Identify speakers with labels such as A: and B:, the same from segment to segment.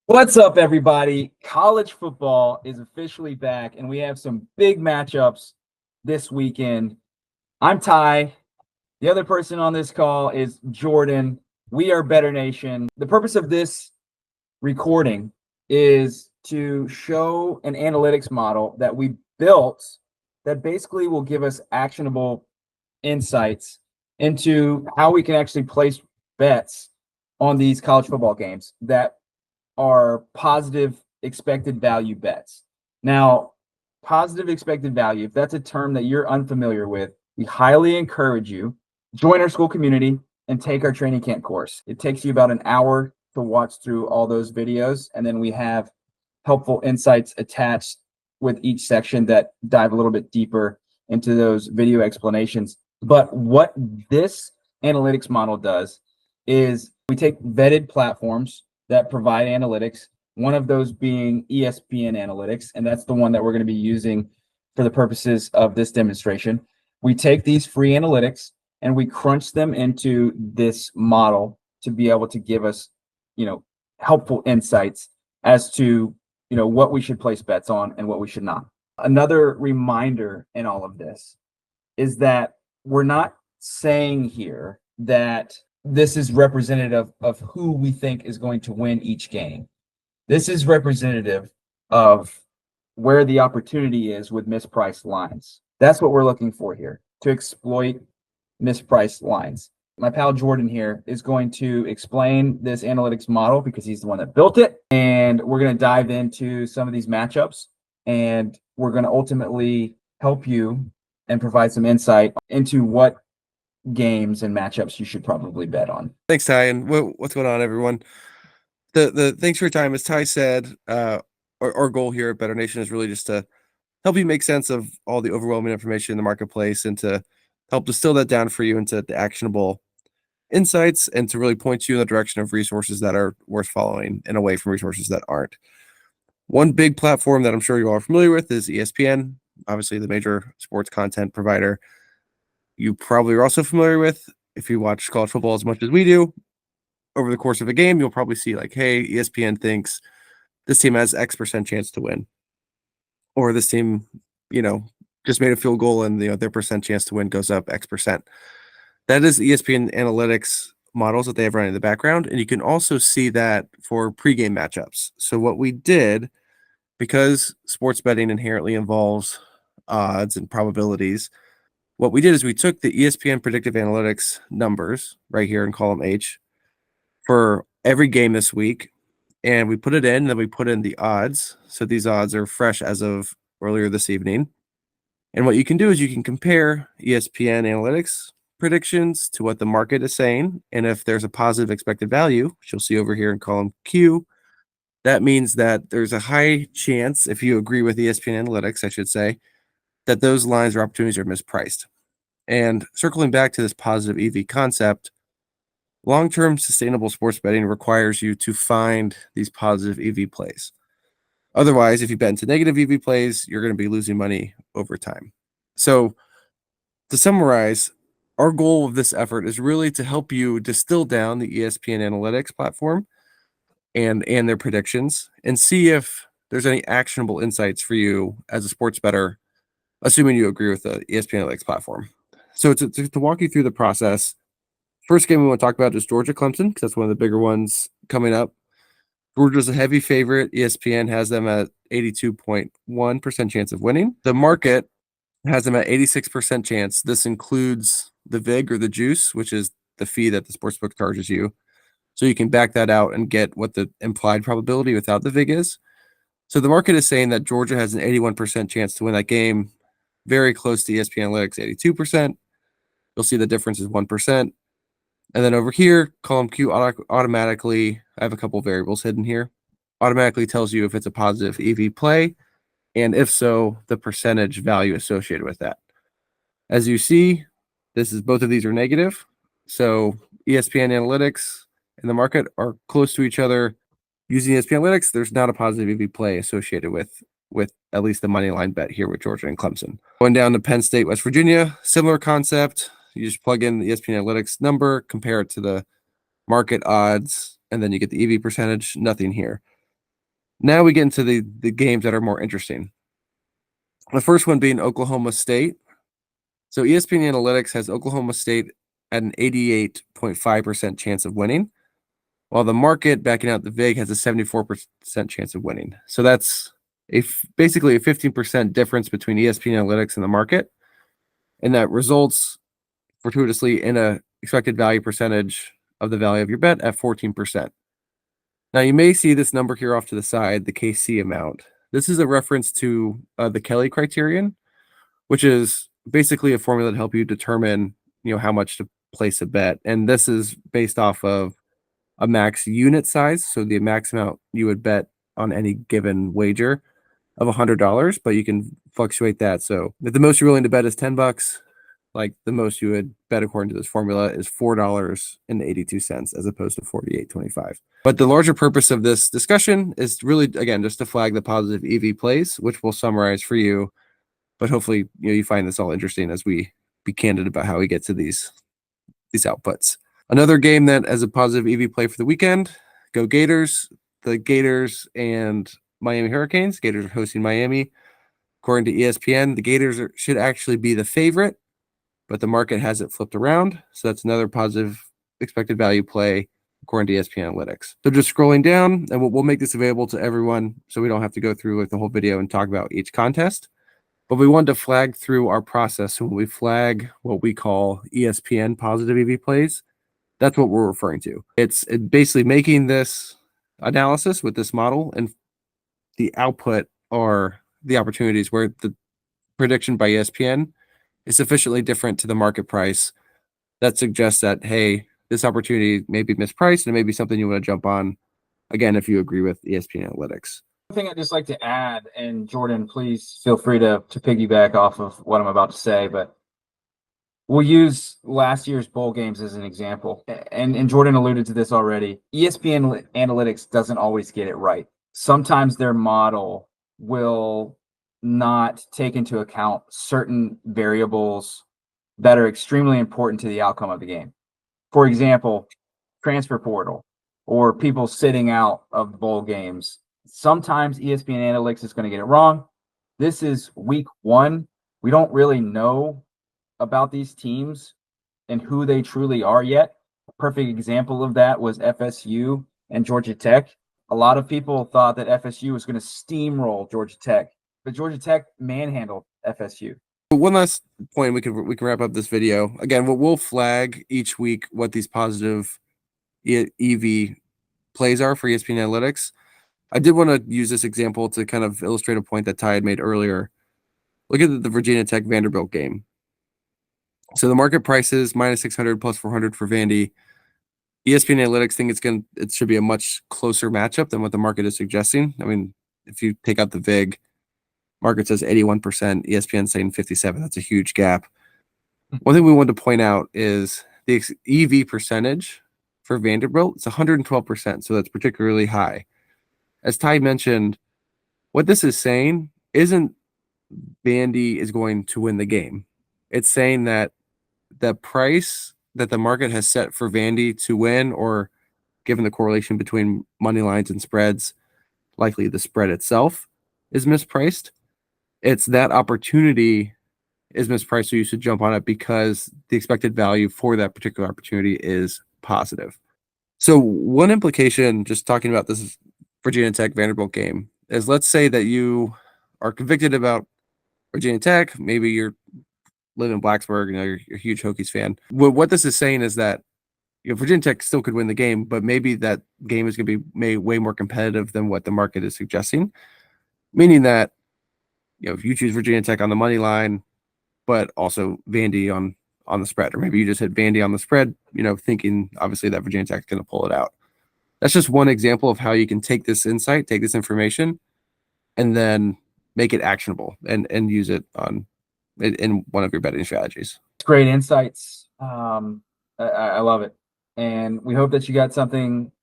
A: What's up, everybody? College football is officially back, and we have some big matchups this weekend. I'm Ty. The other person on this call is Jordan. We are Better Nation. The purpose of this recording is to show an analytics model that we built that basically will give us actionable insights into how we can actually place bets on these college football games that are positive expected value bets. Now, positive expected value, if that's a term that you're unfamiliar with, we highly encourage you join our school community and take our training camp course. It takes you about an hour to watch through all those videos, and then we have helpful insights attached with each section that dive a little bit deeper into those video explanations. But what this analytics model does is we take vetted platforms that provide analytics, one of those being ESPN Analytics, and that's the one that we're going to be using for the purposes of this demonstration. We take these free analytics and we crunch them into this model to be able to give us, helpful insights as to, what we should place bets on and what we should not. Another reminder in all of this is that we're not saying here that this is representative of who we think is going to win each game. This is representative of where the opportunity is with mispriced lines. That's what we're looking for here, to exploit mispriced lines. My pal Jordan here is going to explain this analytics model because he's the one that built it. And we're going to dive into some of these matchups, and we're going to ultimately help you and provide some insight into what games and matchups you should probably bet on.
B: Thanks, Ty. And what's going on, everyone? The thanks for your time. As Ty said, our goal here at Better Nation is really just to help you make sense of all the overwhelming information in the marketplace and to help distill that down for you into the actionable insights and to really point you in the direction of resources that are worth following and away from resources that aren't. One big platform that I'm sure you all are familiar with is ESPN, obviously the major sports content provider. You probably are also familiar with, if you watch college football as much as we do, over the course of a game, you'll probably see like, hey, ESPN thinks this team has X% chance to win. Or this team, just made a field goal and their percent chance to win goes up X%. That is ESPN analytics models that they have running in the background. And you can also see that for pregame matchups. So what we did, because sports betting inherently involves odds and probabilities, what we did is we took the ESPN predictive analytics numbers right here in column H for every game this week, and we put it in, and then we put in the odds. So these odds are fresh as of earlier this evening. And what you can do is you can compare ESPN analytics predictions to what the market is saying. And if there's a positive expected value, which you'll see over here in column Q, that means that there's a high chance, if you agree with ESPN analytics, I should say, that those lines or opportunities are mispriced. And circling back to this positive EV concept, long-term sustainable sports betting requires you to find these positive EV plays. Otherwise, if you bet into negative EV plays, you're going to be losing money over time. So to summarize, our goal of this effort is really to help you distill down the ESPN analytics platform and their predictions and see if there's any actionable insights for you as a sports bettor, assuming you agree with the ESPN analytics platform. So to walk you through the process, first game we want to talk about is Georgia Clemson, because that's one of the bigger ones coming up. Georgia's a heavy favorite. ESPN has them at 82.1% chance of winning. The market has them at 86% chance. This includes the VIG or the juice, which is the fee that the sportsbook charges you. So you can back that out and get what the implied probability without the VIG is. So the market is saying that Georgia has an 81% chance to win that game, very close to ESPN Analytics, 82%. You'll see the difference is 1%. And then over here, column Q automatically, I have a couple variables hidden here, automatically tells you if it's a positive EV play, and if so, the percentage value associated with that. As you see, both of these are negative. So ESPN Analytics and the market are close to each other. Using ESPN Analytics, there's not a positive EV play associated with at least the money line bet here with Georgia and Clemson. Going down to Penn State, West Virginia, similar concept. You just plug in the ESPN Analytics number, compare it to the market odds, and then you get the EV percentage. Nothing here. Now we get into the games that are more interesting. The first one being Oklahoma State. So ESPN Analytics has Oklahoma State at an 88.5% chance of winning, while the market backing out the VIG has a 74% chance of winning. So that's basically a 15% difference between ESPN Analytics and the market. And that results fortuitously in a expected value percentage of the value of your bet at 14%. Now you may see this number here off to the side, the KC amount. This is a reference to the Kelly criterion, which is basically a formula to help you determine, how much to place a bet. And this is based off of a max unit size. So the max amount you would bet on any given wager of $100, but you can fluctuate that. So if the most you're willing to bet is $10, like the most you would bet according to this formula is $4.82 as opposed to $48.25. But the larger purpose of this discussion is really, again, just to flag the positive EV plays, which we'll summarize for you. But hopefully, you find this all interesting as we be candid about how we get to these outputs. Another game that as a positive EV play for the weekend, go Gators. The Gators and Miami Hurricanes. Gators are hosting Miami. According to ESPN, the Gators should actually be the favorite, but the market has it flipped around. So that's another positive expected value play according to ESPN Analytics. So just scrolling down, and we'll make this available to everyone so we don't have to go through the whole video and talk about each contest. But we wanted to flag through our process when we flag what we call ESPN positive EV plays. That's what we're referring to. It's basically making this analysis with this model, and the output are the opportunities where the prediction by ESPN is sufficiently different to the market price that suggests that, hey, this opportunity may be mispriced and it may be something you want to jump on, again, if you agree with ESPN Analytics.
A: One thing I'd just like to add, and Jordan, please feel free to piggyback off of what I'm about to say, but we'll use last year's bowl games as an example. And Jordan alluded to this already. ESPN Analytics doesn't always get it right. Sometimes their model will not take into account certain variables that are extremely important to the outcome of the game. For example, transfer portal or people sitting out of bowl games. Sometimes ESPN Analytics is going to get it wrong. This is week 1. We don't really know about these teams and who they truly are yet. A perfect example of that was FSU and Georgia Tech. A lot of people thought that FSU was going to steamroll Georgia Tech, but Georgia Tech manhandled FSU.
B: One last point, we can wrap up this video. Again, we'll flag each week what these positive EV plays are for ESPN Analytics. I did want to use this example to kind of illustrate a point that Ty had made earlier. Look at the Virginia Tech Vanderbilt game. So the market price is -600 plus 400 for Vandy. ESPN Analytics think it should be a much closer matchup than what the market is suggesting. I mean, if you take out the VIG, market says 81%, ESPN saying 57%. That's a huge gap. One thing we wanted to point out is the EV percentage for Vanderbilt. It's 112%, so that's particularly high. As Ty mentioned, what this is saying isn't Vandy is going to win the game. It's saying that the price that the market has set for Vandy to win, or given the correlation between money lines and spreads, likely the spread itself is mispriced. It's that opportunity is mispriced, so you should jump on it because the expected value for that particular opportunity is positive. So one implication, just talking about this Virginia Tech Vanderbilt game, is let's say that you are convicted about Virginia Tech. Maybe you're live in Blacksburg, you're a huge Hokies fan. What this is saying is that Virginia Tech still could win the game, but maybe that game is going to be made way more competitive than what the market is suggesting. Meaning that if you choose Virginia Tech on the money line, but also Vandy on the spread, or maybe you just hit Vandy on the spread, thinking obviously that Virginia Tech is going to pull it out. That's just one example of how you can take this insight, take this information, and then make it actionable and use it in one of your betting strategies.
A: Great insights. I love it. And we hope that you got something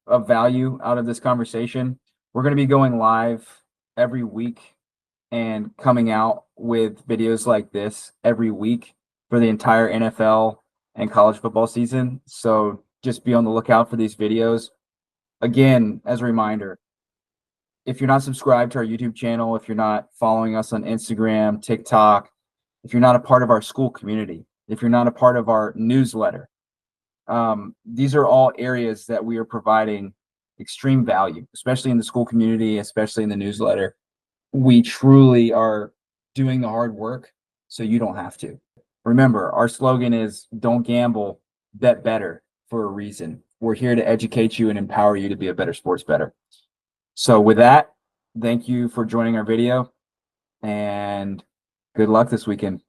A: of value out of this conversation. We're going to be going live every week and coming out with videos like this every week for the entire NFL and college football season. So just be on the lookout for these videos. Again, as a reminder, if you're not subscribed to our YouTube channel, if you're not following us on Instagram, TikTok, if you're not a part of our school community, if you're not a part of our newsletter, these are all areas that we are providing extreme value, especially in the school community, especially in the newsletter. We truly are doing the hard work so you don't have to. Remember, our slogan is don't gamble, bet better, for a reason. We're here to educate you and empower you to be a better sports bettor. So with that, thank you for joining our video and good luck this weekend.